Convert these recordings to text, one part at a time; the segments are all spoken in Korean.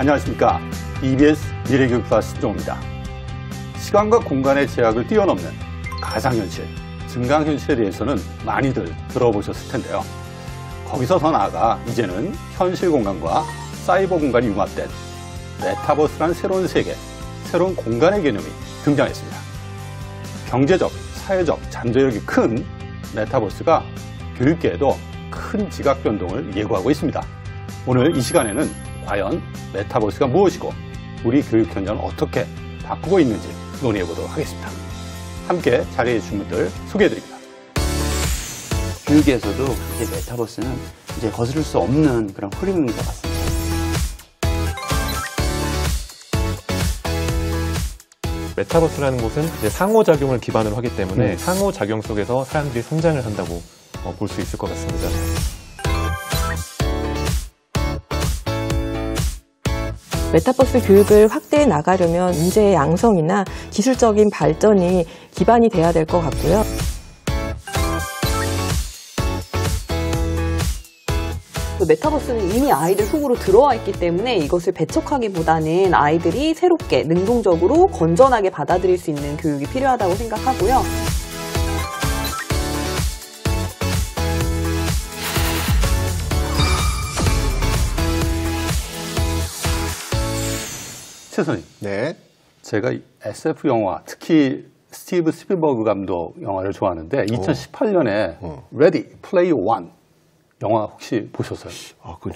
안녕하십니까. EBS 미래교육 플러스 신종호입니다. 시간과 공간의 제약을 뛰어넘는 가상현실, 증강현실에 대해서는 많이들 들어보셨을 텐데요. 거기서 더 나아가 이제는 현실 공간과 사이버 공간이 융합된 메타버스라는 새로운 세계, 새로운 공간의 개념이 등장했습니다. 경제적, 사회적 잠재력이 큰 메타버스가 교육계에도 큰 지각 변동을 예고하고 있습니다. 오늘 이 시간에는 과연 메타버스가 무엇이고 우리 교육 현장을 어떻게 바꾸고 있는지 논의해 보도록 하겠습니다. 함께 자리해 주신 분들 소개해 드립니다. 교육에서도 이제 메타버스는 이제 거스를 수 없는 그런 흐름인 것 같습니다. 메타버스라는 곳은 이제 상호작용을 기반으로 하기 때문에 상호작용 속에서 사람들이 성장을 한다고 볼 수 있을 것 같습니다. 메타버스 교육을 확대해 나가려면 인재의 양성이나 기술적인 발전이 기반이 돼야 될 것 같고요. 메타버스는 이미 아이들 속으로 들어와 있기 때문에 이것을 배척하기보다는 아이들이 새롭게 능동적으로 건전하게 받아들일 수 있는 교육이 필요하다고 생각하고요. 최선님. 네. 제가 SF 영화, 특히 스티브 스필버그 감독 영화를 좋아하는데 2018년에 Ready Player One 영화 혹시 보셨어요?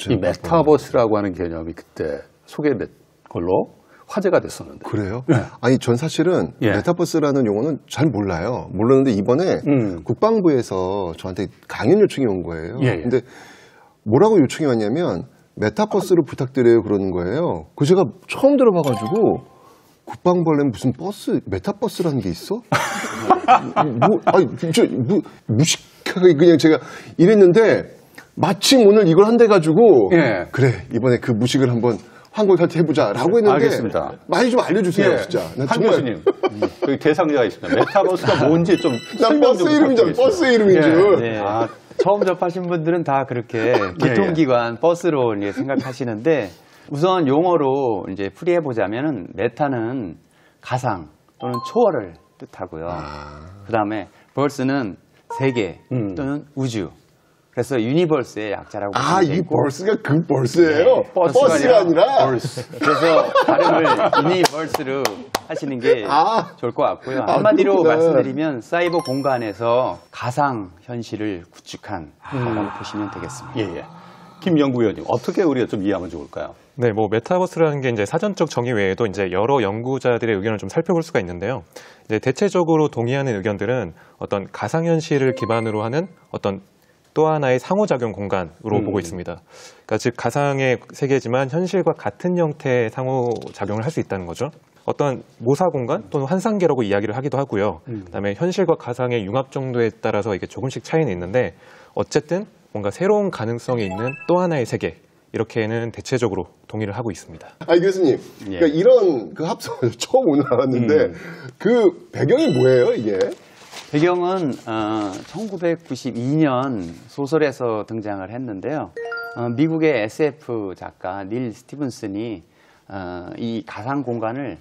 이 메타버스라고 하는 개념이 그때 소개된 걸로 화제가 됐었는데. 그래요? 네. 아니, 전 사실은 메타버스라는 용어는 잘 몰라요. 몰랐는데 이번에 국방부에서 저한테 강연 요청이 온 거예요. 근데 뭐라고 요청이 왔냐면 메타버스를 부탁드려요 그러는 거예요. 그 제가 처음 들어봐가지고 국방부는 무슨 버스, 메타버스라는 게 있어? 무식하게 그냥 제가 이랬는데 마침 오늘 이걸 한대가지고 그래 이번에 그 무식을 한번 환골탈퇴해보자라고 했는데 알겠습니다. 많이 좀 알려주세요. 진짜. 한 교수님 여기 대상자가 있습니다. 메타버스가 뭔지 좀 난 버스 이름이잖아. 버스 이름인 줄. 네. 처음 접하신 분들은 다 그렇게 교통기관 버스로 이제 생각하시는데 우선 용어로 이제 풀이해 보자면은 메타는 가상 또는 초월을 뜻하고요. 그다음에 벌스는 세계 또는 우주. 그래서 유니버스의 약자라고 보시면 되고. 이 벌스가 그 벌스예요? 버스가 아니라? 그래서 발음을 유니버스로 하시는 게 좋을 것 같고요. 한마디로 말씀드리면 사이버 공간에서 가상 현실을 구축한 거라고 보시면 되겠습니다. 김 연구위원님, 어떻게 우리가 좀 이해하면 좋을까요? 네, 메타버스라는 게 이제 사전적 정의 외에도 이제 여러 연구자들의 의견을 좀 살펴볼 수가 있는데요. 이제 대체적으로 동의하는 의견들은 어떤 가상현실을 기반으로 하는 어떤 또 하나의 상호작용 공간으로 보고 있습니다. 그러니까 즉 가상의 세계지만 현실과 같은 형태의 상호작용을 할 수 있다는 거죠. 어떤 모사 공간 또는 환상계라고 이야기를 하기도 하고요. 그다음에 현실과 가상의 융합 정도에 따라서 이게 조금씩 차이는 있는데 어쨌든 뭔가 새로운 가능성이 있는 또 하나의 세계 이렇게는 대체적으로 동의를 하고 있습니다. 교수님, 그러니까 이런 그 합성을 처음 오늘 알았는데 그 배경이 뭐예요, 이게? 배경은 1992년 소설에서 등장을 했는데요. 미국의 SF 작가 닐 스티븐슨이 이 가상 공간을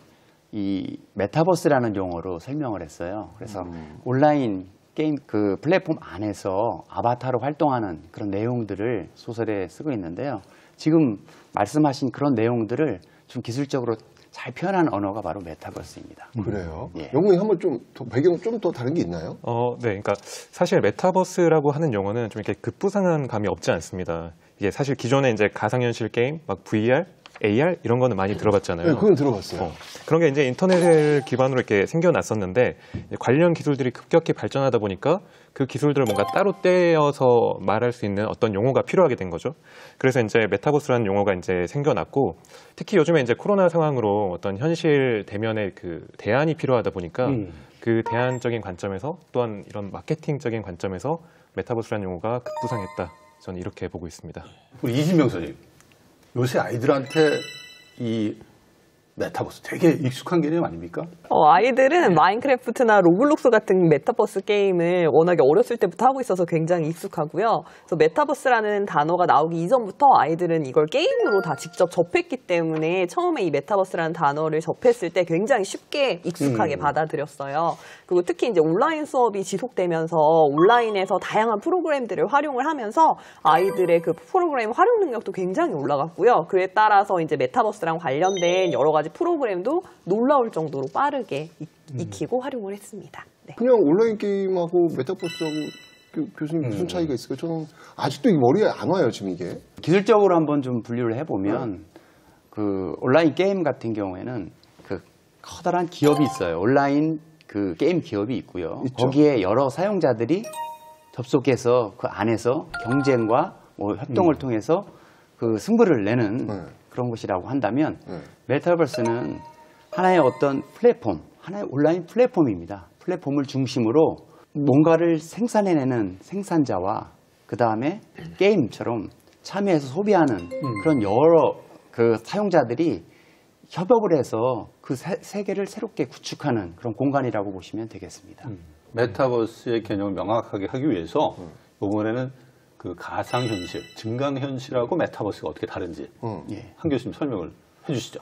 이 메타버스라는 용어로 설명을 했어요. 그래서 온라인 게임 그 플랫폼 안에서 아바타로 활동하는 그런 내용들을 소설에 쓰고 있는데요. 지금 말씀하신 그런 내용들을 좀 기술적으로 잘 표현한 언어가 바로 메타버스입니다. 그래요? 영웅이 한번 좀 배경 좀 더 다른 게 있나요? 네, 그러니까 사실 메타버스라고 하는 용어는 좀 이렇게 급부상한 감이 없지 않습니다. 이게 사실 기존에 이제 가상현실 게임, 막 VR, AR 이런 거는 많이 들어봤잖아요. 네, 그건 들어봤어요. 그런 게 이제 인터넷을 기반으로 이렇게 생겨났었는데 관련 기술들이 급격히 발전하다 보니까 그 기술들을 뭔가 따로 떼어서 말할 수 있는 어떤 용어가 필요하게 된 거죠. 그래서 이제 메타버스라는 용어가 이제 생겨났고 특히 요즘에 이제 코로나 상황으로 어떤 현실 대면의 그 대안이 필요하다 보니까 그 대안적인 관점에서 또한 이런 마케팅적인 관점에서 메타버스라는 용어가 급부상했다. 저는 이렇게 보고 있습니다. 우리 이진명 선생님, 요새 아이들한테 이 메타버스 되게 익숙한 개념 아닙니까? 아이들은 마인크래프트나 로블록스 같은 메타버스 게임을 워낙에 어렸을 때부터 하고 있어서 굉장히 익숙하고요. 그래서 메타버스라는 단어가 나오기 이전부터 아이들은 이걸 게임으로 다 직접 접했기 때문에 처음에 이 메타버스라는 단어를 접했을 때 굉장히 쉽게 익숙하게 받아들였어요. 그리고 특히 이제 온라인 수업이 지속되면서 온라인에서 다양한 프로그램들을 활용을 하면서 아이들의 그 프로그램 활용 능력도 굉장히 올라갔고요. 그에 따라서 이제 메타버스랑 관련된 여러 가지 프로그램도 놀라울 정도로 빠르게 익히고 활용을 했습니다. 네. 그냥 온라인 게임하고 메타버스하고 교수님 무슨 차이가 있을까요? 저는 아직도 이 머리에 안 와요, 지금 이게. 기술적으로 한번 좀 분류를 해보면 그 온라인 게임 같은 경우에는 그 커다란 기업이 있어요. 온라인 그 게임 기업이 있고요. 있죠. 거기에 여러 사용자들이 접속해서 그 안에서 경쟁과 뭐 협동을 통해서 그 승부를 내는 그런 것이라고 한다면 메타버스는 하나의 어떤 플랫폼, 하나의 온라인 플랫폼입니다. 플랫폼을 중심으로 뭔가를 생산해내는 생산자와 그 다음에 게임처럼 참여해서 소비하는 그런 여러 그 사용자들이 협업을 해서 그 세계를 새롭게 구축하는 그런 공간이라고 보시면 되겠습니다. 메타버스의 개념을 명확하게 하기 위해서 이번에는 그 가상현실, 증강현실하고 메타버스가 어떻게 다른지 한 교수님 설명을 해주시죠.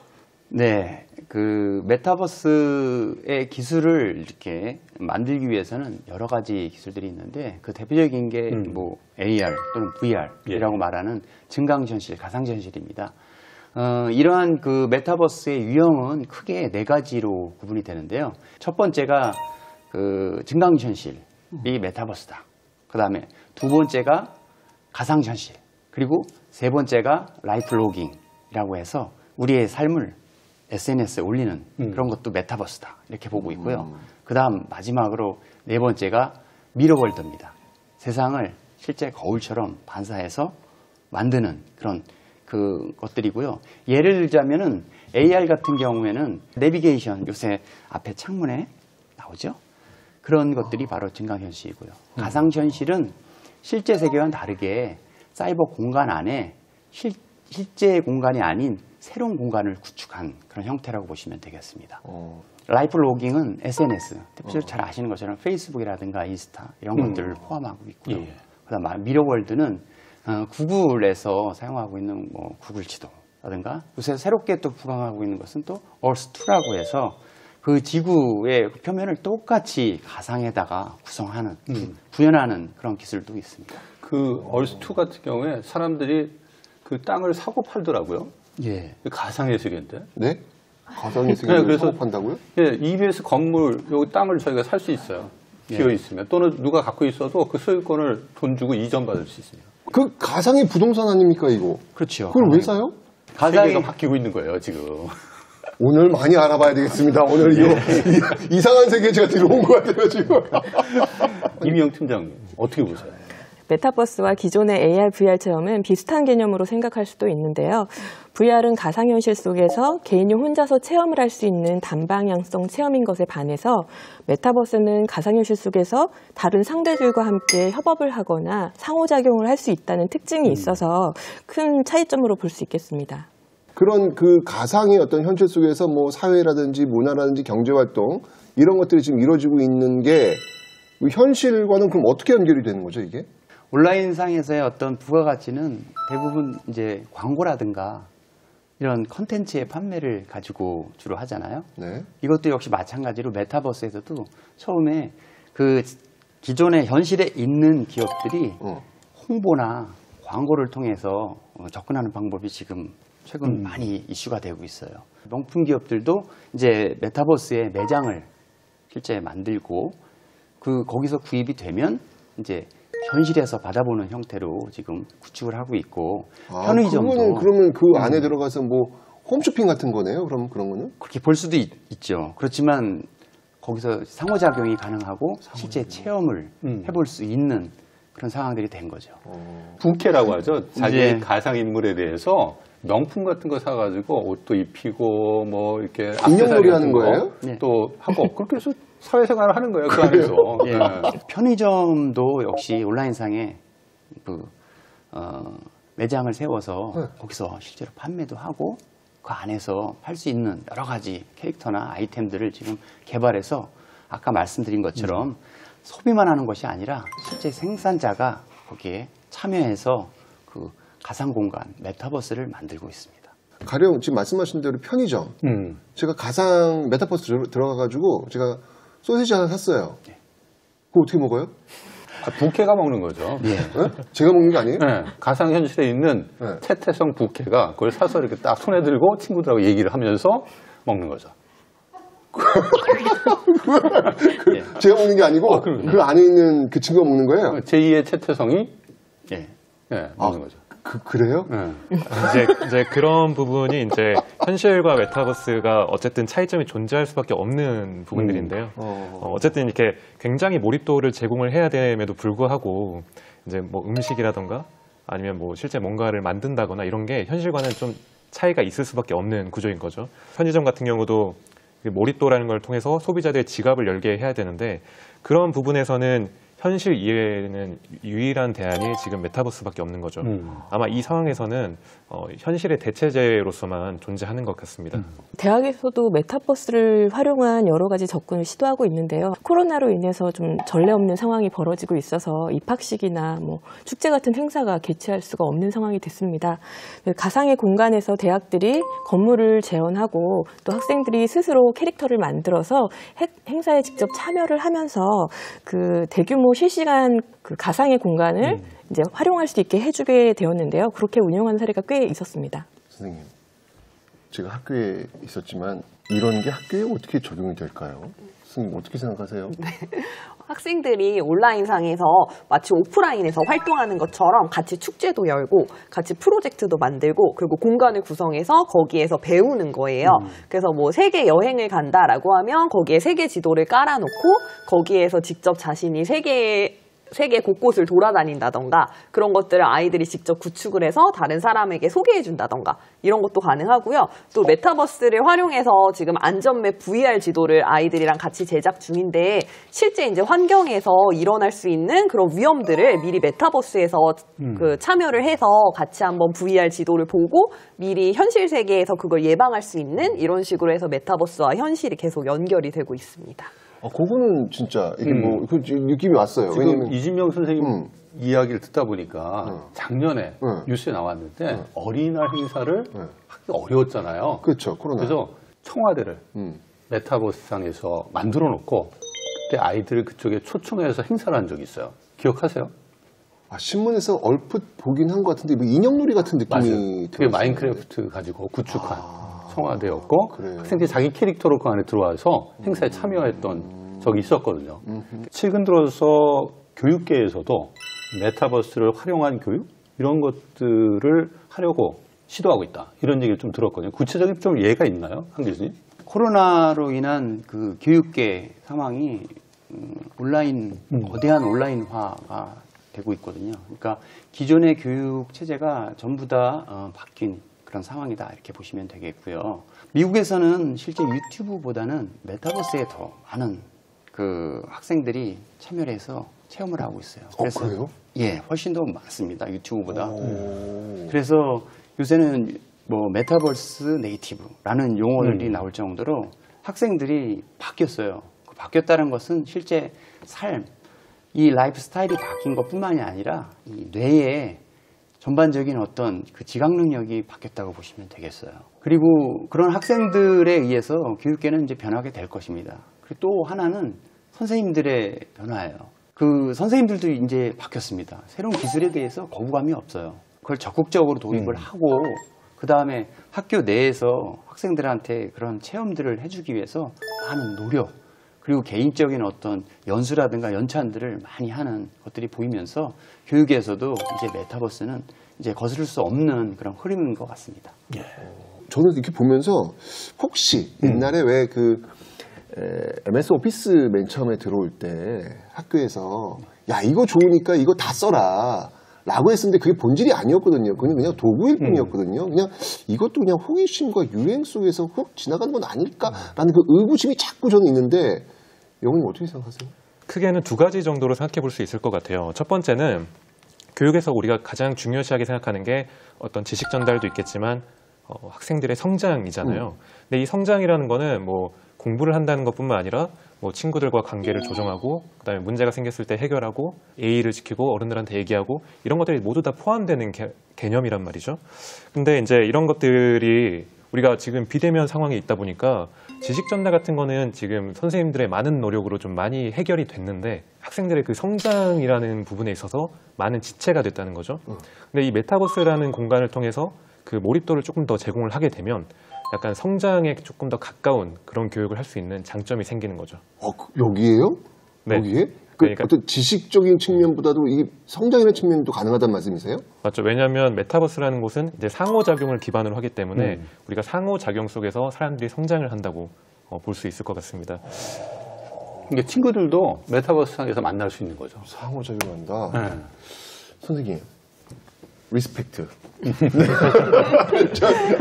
네, 그 메타버스의 기술을 이렇게 만들기 위해서는 여러 가지 기술들이 있는데 그 대표적인 게 뭐 AR 또는 VR이라고 말하는 증강현실, 가상현실입니다. 이러한 그 메타버스의 유형은 크게 4가지로 구분이 되는데요. 첫 번째가 그 증강현실이 메타버스다. 그 다음에 두 번째가 가상현실, 그리고 세 번째가 라이프 로깅이라고 해서 우리의 삶을 SNS에 올리는 그런 것도 메타버스다 이렇게 보고 있고요. 그 다음 마지막으로 네 번째가 미러월드입니다. 세상을 실제 거울처럼 반사해서 만드는 그런 그 것들이고요. 예를 들자면은 AR 같은 경우에는 내비게이션, 요새 앞에 창문에 나오죠. 그런 것들이 바로 증강현실이고요. 가상현실은 실제 세계와는 다르게 사이버 공간 안에 실제 공간이 아닌 새로운 공간을 구축한 그런 형태라고 보시면 되겠습니다. 라이프 로깅은 SNS, 대표적으로 잘 아시는 것처럼 페이스북이라든가 인스타 이런 것들을 포함하고 있고요. 그다음 미러월드는 구글에서 사용하고 있는 뭐 구글 지도라든가 요새 새롭게 또 부강하고 있는 것은 또 얼스2라고 해서 그 지구의 표면을 똑같이 가상에다가 구성하는, 구현하는 그런 기술도 있습니다. 그 얼스2 같은 경우에 사람들이 그 땅을 사고 팔더라고요. 예. 가상예술인데. 네? 가상예술인데 그래서 사고 판다고요? 예, EBS 건물, 요 땅을 저희가 살 수 있어요. 비어 있으면. 또는 누가 갖고 있어도 그 소유권을 돈 주고 이전받을 수 있습니다. 그 가상의 부동산 아닙니까, 이거? 그렇죠. 그걸 왜 사요? 세계가 바뀌고 있는 거예요, 지금. 오늘 많이 알아봐야 되겠습니다. 오늘 이거 이상한 세계에 제가 들어온 것 같아요, 지금. 이미영 팀장님, 어떻게 보세요? 메타버스와 기존의 AR, VR 체험은 비슷한 개념으로 생각할 수도 있는데요. VR은 가상현실 속에서 개인이 혼자서 체험을 할 수 있는 단방향성 체험인 것에 반해서 메타버스는 가상현실 속에서 다른 상대들과 함께 협업을 하거나 상호작용을 할 수 있다는 특징이 있어서 큰 차이점으로 볼 수 있겠습니다. 그런 그 가상의 어떤 현실 속에서 뭐 사회라든지 문화라든지 경제활동 이런 것들이 지금 이루어지고 있는 게 현실과는 그럼 어떻게 연결이 되는 거죠, 이게? 온라인상에서의 어떤 부가가치는 대부분 이제 광고라든가 이런 컨텐츠의 판매를 가지고 주로 하잖아요. 네. 이것도 역시 마찬가지로 메타버스에서도 처음에 그 기존의 현실에 있는 기업들이 홍보나 광고를 통해서 접근하는 방법이 지금 최근 많이 이슈가 되고 있어요. 명품 기업들도 이제 메타버스에 매장을 실제 만들고 거기서 구입이 되면 이제 현실에서 받아보는 형태로 지금 구축을 하고 있고 편의점도 그러면 그 안에 들어가서 뭐 홈쇼핑 같은 거네요. 그럼 그런 거는 그렇게 볼 수도 있죠. 그렇지만 거기서 상호작용이 가능하고 실제 체험을 해볼 수 있는 그런 상황들이 된 거죠. 부캐라고 하죠. 자기 가상인물에 대해서 명품 같은 거 사가지고 옷도 입히고 뭐 이렇게 인형놀이 하는 거예요? 또 하고 그렇게 해서 사회생활을 하는 거예요. 그 안에서. 예. 편의점도 역시 온라인상에 매장을 세워서 거기서 실제로 판매도 하고 그 안에서 팔 수 있는 여러 가지 캐릭터나 아이템들을 지금 개발해서 아까 말씀드린 것처럼 소비만 하는 것이 아니라 실제 생산자가 거기에 참여해서 그 가상 공간, 메타버스를 만들고 있습니다. 가령 지금 말씀하신 대로 편의점. 제가 가상 메타버스 들어가가지고 제가 소시지 하나 샀어요. 그거 어떻게 먹어요? 부캐가 먹는 거죠. 예. 네? 제가 먹는 게 아니에요? 네, 가상현실에 있는 네. 태태성 부캐가 그걸 사서 이렇게 딱 손에 들고 친구들하고 얘기를 하면서 먹는 거죠. 제가 먹는 게 아니고 그 안에 있는 그 친구가 먹는 거예요? 제2의 태태성이 예. 먹는 거죠. 그래요? 이제 그런 부분이 이제 현실과 메타버스가 어쨌든 차이점이 존재할 수밖에 없는 부분들인데요. 어쨌든 이렇게 굉장히 몰입도를 제공을 해야 됨에도 불구하고 이제 뭐 음식이라던가 아니면 뭐 실제 뭔가를 만든다거나 이런 게 현실과는 좀 차이가 있을 수밖에 없는 구조인 거죠. 편의점 같은 경우도 몰입도라는 걸 통해서 소비자들의 지갑을 열게 해야 되는데 그런 부분에서는 현실 이외에는 유일한 대안이 지금 메타버스밖에 없는 거죠. 아마 이 상황에서는 현실의 대체제로서만 존재하는 것 같습니다. 대학에서도 메타버스를 활용한 여러 가지 접근을 시도하고 있는데요. 코로나로 인해서 좀 전례 없는 상황이 벌어지고 있어서 입학식이나 뭐 축제 같은 행사가 개최할 수가 없는 상황이 됐습니다. 가상의 공간에서 대학들이 건물을 재현하고 또 학생들이 스스로 캐릭터를 만들어서 행사에 직접 참여를 하면서 그 대규모 실시간 그 가상의 공간을 이제 활용할 수 있게 해주게 되었는데요. 그렇게 운영하는 사례가 꽤 있었습니다. 선생님, 제가 학교에 있었지만 이런 게 학교에 어떻게 적용이 될까요? 선생님 어떻게 생각하세요? 학생들이 온라인상에서 마치 오프라인에서 활동하는 것처럼 같이 축제도 열고 같이 프로젝트도 만들고 그리고 공간을 구성해서 거기에서 배우는 거예요. 그래서 뭐 세계 여행을 간다라고 하면 거기에 세계 지도를 깔아놓고 거기에서 직접 자신이 세계 곳곳을 돌아다닌다던가 그런 것들을 아이들이 직접 구축을 해서 다른 사람에게 소개해준다던가 이런 것도 가능하고요. 또 메타버스를 활용해서 지금 안전맵 VR 지도를 아이들이랑 같이 제작 중인데 실제 이제 환경에서 일어날 수 있는 그런 위험들을 미리 메타버스에서 그 참여를 해서 같이 한번 VR 지도를 보고 미리 현실 세계에서 그걸 예방할 수 있는 이런 식으로 해서 메타버스와 현실이 계속 연결이 되고 있습니다. 그거는 진짜 이게 뭐 그 느낌이 왔어요. 지금 왜냐면 이진명 선생님 이야기를 듣다 보니까 작년에 뉴스에 나왔는데 어린이날 행사를 하기 어려웠잖아요. 그렇죠. 코로나. 그래서 청와대를 메타버스상에서 만들어 놓고 그때 아이들을 그쪽에 초청해서 행사를 한 적이 있어요. 기억하세요? 신문에서 얼핏 보긴 한 것 같은데 뭐 인형놀이 같은 느낌이 맞아요. 그게 들었어요. 마인크래프트 가지고 구축한 청와대였고 그래요? 학생들이 자기 캐릭터로 그 안에 들어와서 행사에 참여했던 적이 있었거든요. 최근 들어서 교육계에서도 메타버스를 활용한 교육 이런 것들을 하려고 시도하고 있다. 이런 얘기를 좀 들었거든요. 구체적인 좀 예가 있나요? 한 교수님? 코로나로 인한 그 교육계 상황이 거대한 온라인화가 되고 있거든요. 그러니까 기존의 교육 체제가 전부 다 바뀐 그런 상황이다 이렇게 보시면 되겠고요. 미국에서는 실제 유튜브보다는 메타버스에 더 많은 그 학생들이 참여를 해서 체험을 하고 있어요. 그래서 그래요? 예, 훨씬 더 많습니다. 유튜브보다. 그래서 요새는 뭐 메타버스 네이티브라는 용어들이 나올 정도로 학생들이 바뀌었어요. 바뀌었다는 것은 실제 삶, 이 라이프 스타일이 바뀐 것뿐만이 아니라 이 뇌에 전반적인 어떤 그 지각 능력이 바뀌었다고 보시면 되겠어요. 그리고 그런 학생들에 의해서 교육계는 이제 변하게 될 것입니다. 그리고 또 하나는 선생님들의 변화예요. 그 선생님들도 이제 바뀌었습니다. 새로운 기술에 대해서 거부감이 없어요. 그걸 적극적으로 도입을 하고 그 다음에 학교 내에서 학생들한테 그런 체험들을 해주기 위해서 많은 노력 그리고 개인적인 어떤 연수라든가 연찬들을 많이 하는 것들이 보이면서 교육에서도 이제 메타버스는 이제 거스를 수 없는 그런 흐름인 것 같습니다. 예. 저는 이렇게 보면서 혹시 옛날에 왜 그 MS 오피스 맨 처음에 들어올 때 학교에서 야 이거 좋으니까 이거 다 써라 라고 했었는데 그게 본질이 아니었거든요. 그냥 도구일 뿐이었거든요. 그냥 이것도 그냥 호기심과 유행 속에서 훅 지나가는 건 아닐까라는 그 의구심이 자꾸 저는 있는데 영훈님 어떻게 생각하세요? 크게는 두 가지 정도로 생각해 볼 수 있을 것 같아요. 첫 번째는 교육에서 우리가 가장 중요시하게 생각하는 게 어떤 지식 전달도 있겠지만 학생들의 성장이잖아요. 근데 이 성장이라는 거는 뭐 공부를 한다는 것뿐만 아니라 뭐 친구들과 관계를 조정하고 그다음에 문제가 생겼을 때 해결하고 예의를 지키고 어른들한테 얘기하고 이런 것들이 모두 다 포함되는 개념이란 말이죠. 근데 이제 이런 것들이 우리가 지금 비대면 상황에 있다 보니까 지식 전달 같은 거는 지금 선생님들의 많은 노력으로 좀 많이 해결이 됐는데 학생들의 그 성장이라는 부분에 있어서 많은 지체가 됐다는 거죠. 근데 이 메타버스라는 공간을 통해서 그 몰입도를 조금 더 제공을 하게 되면 약간 성장에 조금 더 가까운 그런 교육을 할 수 있는 장점이 생기는 거죠. 여기에요? 네. 여기에? 그러니까 어떤 지식적인 측면보다도 이 성장이라는 측면도 가능하다는 말씀이세요? 맞죠. 왜냐하면 메타버스라는 곳은 이제 상호작용을 기반으로 하기 때문에 우리가 상호작용 속에서 사람들이 성장을 한다고 볼 수 있을 것 같습니다. 이게 친구들도 메타버스상에서 만날 수 있는 거죠. 상호작용한다. 네. 선생님, 리스펙트.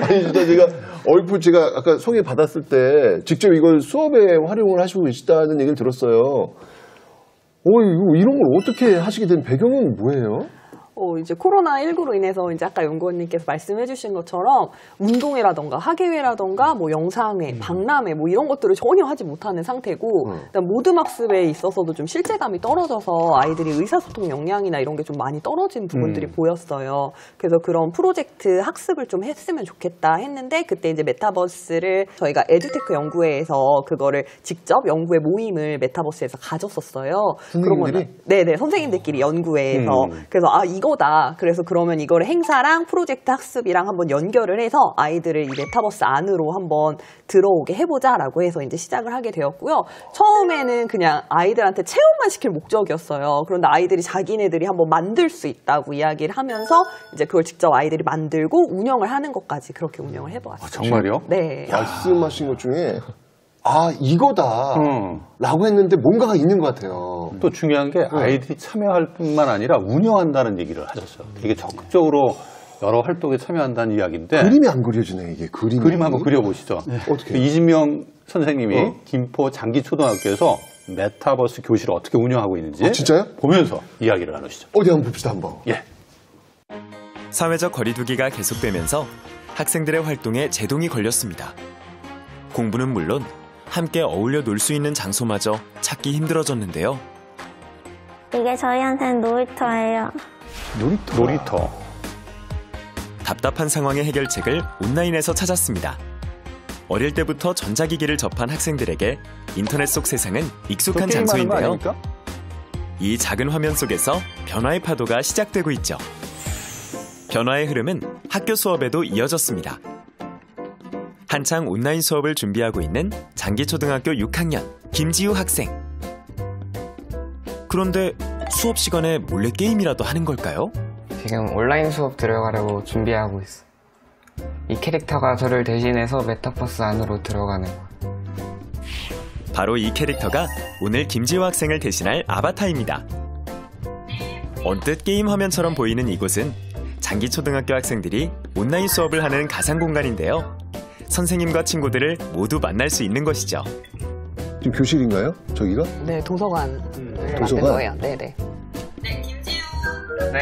아니 진짜 제가 얼핏 제가 아까 소개 받았을 때 직접 이걸 수업에 활용을 하시고 계시다는 얘기를 들었어요. 이런 걸 어떻게 하시게 된 배경은 뭐예요? 이제 코로나19로 인해서 이제 아까 연구원님께서 말씀해 주신 것처럼 운동회라던가 학예회라던가 뭐 영상회, 박람회 뭐 이런 것들을 전혀 하지 못하는 상태고 일단 모든 학습에 있어서도 좀 실제감이 떨어져서 아이들이 의사소통 역량이나 이런 게 좀 많이 떨어진 부분들이 보였어요. 그래서 그런 프로젝트 학습을 좀 했으면 좋겠다 했는데 그때 이제 메타버스를 저희가 에듀테크 연구회에서 그거를 직접 연구회 모임을 메타버스에서 가졌었어요. 선생님들이? 네네, 선생님들끼리 연구회에서. 그래서 이거다. 그래서 그러면 이거를 행사랑 프로젝트 학습이랑 한번 연결을 해서 아이들을 이 메타버스 안으로 한번 들어오게 해보자라고 해서 이제 시작을 하게 되었고요. 처음에는 그냥 아이들한테 체험만 시킬 목적이었어요. 그런데 아이들이 자기네들이 한번 만들 수 있다고 이야기를 하면서 이제 그걸 직접 아이들이 만들고 운영을 하는 것까지 그렇게 운영을 해보았어요. 정말요? 네. 말씀하신 것 중에 이거다 라고 했는데 뭔가가 있는 것 같아요. 또 중요한 게 아이들이 참여할 뿐만 아니라 운영한다는 얘기를 하셨어요. 되게 적극적으로 여러 활동에 참여한다는 이야기인데 그림이 안 그려지네 이게. 그림 한번 그려보시죠. 어떻게? 이진명 선생님이 김포 장기초등학교에서 메타버스 교실을 어떻게 운영하고 있는지 진짜요? 보면서 이야기를 나누시죠. 어디 한번 봅시다 한번. 예. 사회적 거리두기가 계속되면서 학생들의 활동에 제동이 걸렸습니다. 공부는 물론 함께 어울려 놀 수 있는 장소마저 찾기 힘들어졌는데요. 이게 저희한테는 놀이터예요. 놀이터. 답답한 상황의 해결책을 온라인에서 찾았습니다. 어릴 때부터 전자기기를 접한 학생들에게 인터넷 속 세상은 익숙한 장소인데요. 이 작은 화면 속에서 변화의 파도가 시작되고 있죠. 변화의 흐름은 학교 수업에도 이어졌습니다. 한창 온라인 수업을 준비하고 있는 장기초등학교 6학년 김지우 학생. 그런데 수업 시간에 몰래 게임이라도 하는 걸까요? 지금 온라인 수업 들어가려고 준비하고 있어. 이 캐릭터가 저를 대신해서 메타버스 안으로 들어가는 거야. 바로 이 캐릭터가 오늘 김지우 학생을 대신할 아바타입니다. 언뜻 게임 화면처럼 보이는 이곳은 장기초등학교 학생들이 온라인 수업을 하는 가상 공간인데요. 선생님과 친구들을 모두 만날 수 있는 것이죠. 지금 교실인가요? 저기가? 네, 도서관. 도서관? 거예요. 네네. 네, 김지우. 네.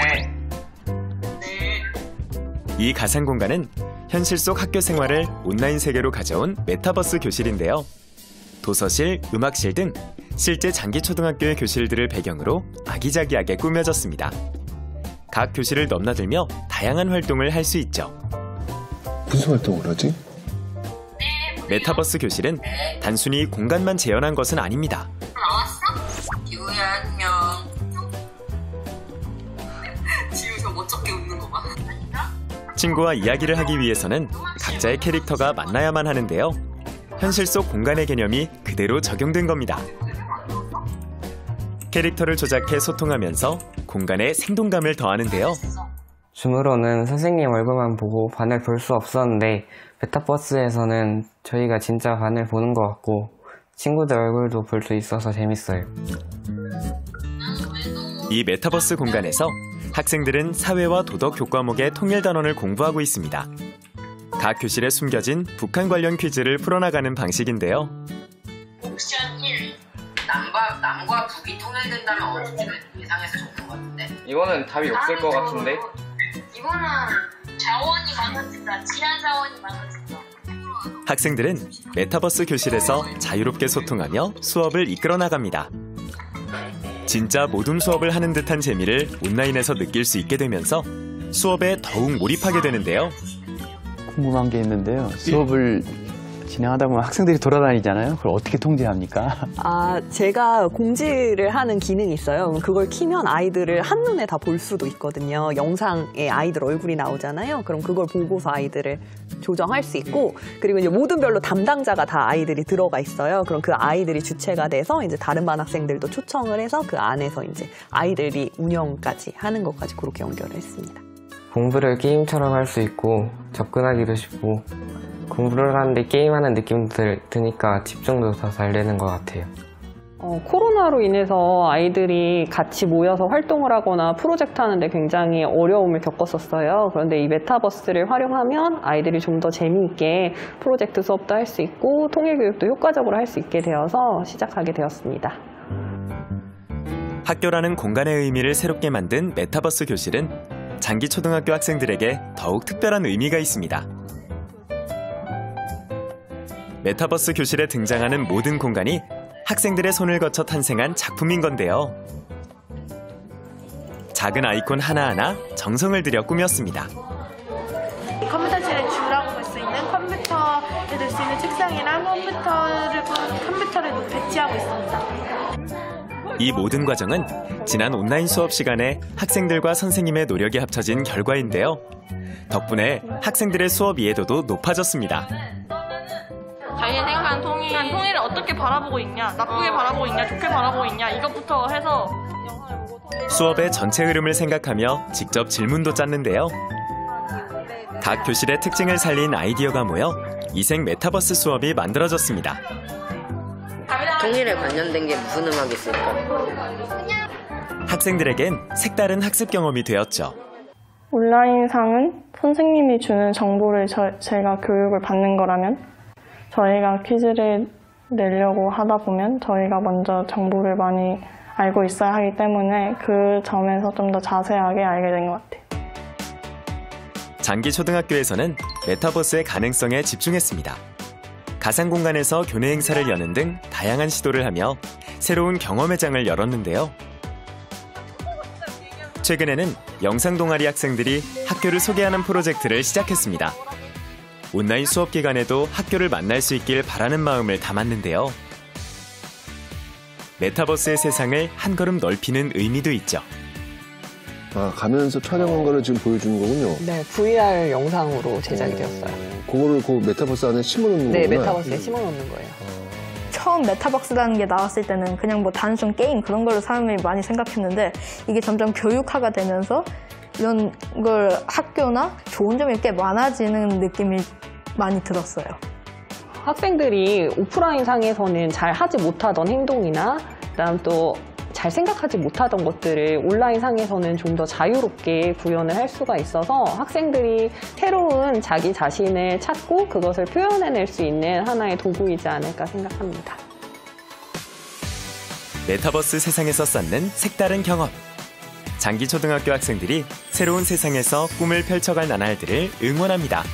이 가상 공간은 현실 속 학교 생활을 온라인 세계로 가져온 메타버스 교실인데요. 도서실, 음악실 등 실제 장기초등학교의 교실들을 배경으로 아기자기하게 꾸며졌습니다. 각 교실을 넘나들며 다양한 활동을 할 수 있죠. 무슨 활동을 하지? 메타버스 교실은 단순히 공간만 재현한 것은 아닙니다. 나왔어? 지우야 안녕. 지우 저 멋쩍게 웃는 거 봐. 친구와 이야기를 하기 위해서는 각자의 캐릭터가 만나야만 하는데요. 현실 속 공간의 개념이 그대로 적용된 겁니다. 캐릭터를 조작해 소통하면서 공간에 생동감을 더하는데요. 줌으로는 선생님 얼굴만 보고 반을 볼 수 없었는데 메타버스에서는 저희가 진짜 반을 보는 것 같고 친구들 얼굴도 볼 수 있어서 재밌어요. 이 메타버스 공간에서 학생들은 사회와 도덕 교과목의 통일 단원을 공부하고 있습니다. 각 교실에 숨겨진 북한 관련 퀴즈를 풀어나가는 방식인데요. 옵션 1. 남과 북이 통일된다면 어디쯤에 예상해서 적는 것 같은데? 이거는 답이 없을 것 같은데? 이거는 자원이 많아진다. 지하 자원이 많아진다. 학생들은 메타버스 교실에서 자유롭게 소통하며 수업을 이끌어 나갑니다. 진짜 모둠 수업을 하는 듯한 재미를 온라인에서 느낄 수 있게 되면서 수업에 더욱 몰입하게 되는데요. 궁금한 게 있는데요. 수업을 진행하다 보면 학생들이 돌아다니잖아요. 그걸 어떻게 통제합니까? 제가 공지를 하는 기능이 있어요. 그걸 키면 아이들을 한눈에 다 볼 수도 있거든요. 영상에 아이들 얼굴이 나오잖아요. 그럼 그걸 보고서 아이들을 조정할 수 있고, 그리고 이제 모든 별로 담당자가 다 아이들이 들어가 있어요. 그럼 그 아이들이 주체가 돼서 이제 다른 반 학생들도 초청을 해서 그 안에서 이제 아이들이 운영까지 하는 것까지 그렇게 연결을 했습니다. 공부를 게임처럼 할 수 있고 접근하기도 쉽고 공부를 하는데 게임하는 느낌도 드니까 집중도 더 잘 되는 것 같아요. 코로나로 인해서 아이들이 같이 모여서 활동을 하거나 프로젝트 하는데 굉장히 어려움을 겪었었어요. 그런데 이 메타버스를 활용하면 아이들이 좀 더 재미있게 프로젝트 수업도 할 수 있고 통일교육도 효과적으로 할 수 있게 되어서 시작하게 되었습니다. 학교라는 공간의 의미를 새롭게 만든 메타버스 교실은 장기초등학교 학생들에게 더욱 특별한 의미가 있습니다. 메타버스 교실에 등장하는 모든 공간이 학생들의 손을 거쳐 탄생한 작품인 건데요. 작은 아이콘 하나하나 정성을 들여 꾸몄습니다. 컴퓨터실의 주라고 볼 수 있는 컴퓨터에 둘 수 있는 책상이랑 컴퓨터를 배치하고 있습니다. 이 모든 과정은 지난 온라인 수업 시간에 학생들과 선생님의 노력이 합쳐진 결과인데요. 덕분에 학생들의 수업 이해도도 높아졌습니다. 자기가 생각하는 통일을 어떻게 바라보고 있냐, 나쁘게 바라보고 있냐, 좋게 바라보고 있냐, 이것부터 해서 수업의 전체 흐름을 생각하며 직접 질문도 짰는데요. 각 교실의 특징을 살린 아이디어가 모여 이색 메타버스 수업이 만들어졌습니다. 통일에 관련된 게 무슨 음악이 있을까? 학생들에겐 색다른 학습 경험이 되었죠. 온라인상은 선생님이 주는 정보를 제가 교육을 받는 거라면 저희가 퀴즈를 내려고 하다 보면 저희가 먼저 정보를 많이 알고 있어야 하기 때문에 그 점에서 좀 더 자세하게 알게 된 것 같아요. 장기초등학교에서는 메타버스의 가능성에 집중했습니다. 가상공간에서 교내 행사를 여는 등 다양한 시도를 하며 새로운 경험의 장을 열었는데요. 최근에는 영상 동아리 학생들이 학교를 소개하는 프로젝트를 시작했습니다. 온라인 수업 기간에도 학교를 만날 수 있길 바라는 마음을 담았는데요. 메타버스의 세상을 한 걸음 넓히는 의미도 있죠. 가면서 촬영한 거를 지금 보여주는 거군요. 네, VR 영상으로 제작이 되었어요. 그거를 그 메타버스 안에 심어놓는 거구나. 네, 메타버스에 심어놓는 거예요. 처음 메타버스라는 게 나왔을 때는 그냥 뭐 단순 게임 그런 걸로 사람들이 많이 생각했는데 이게 점점 교육화가 되면서 이런 걸 학교나 좋은 점이 꽤 많아지는 느낌이 많이 들었어요. 학생들이 오프라인 상에서는 잘 하지 못하던 행동이나 그다음 또 잘 생각하지 못하던 것들을 온라인 상에서는 좀 더 자유롭게 구현을 할 수가 있어서 학생들이 새로운 자기 자신을 찾고 그것을 표현해낼 수 있는 하나의 도구이지 않을까 생각합니다. 메타버스 세상에서 쌓는 색다른 경험. 장기초등학교 학생들이 새로운 세상에서 꿈을 펼쳐갈 나날들을 응원합니다.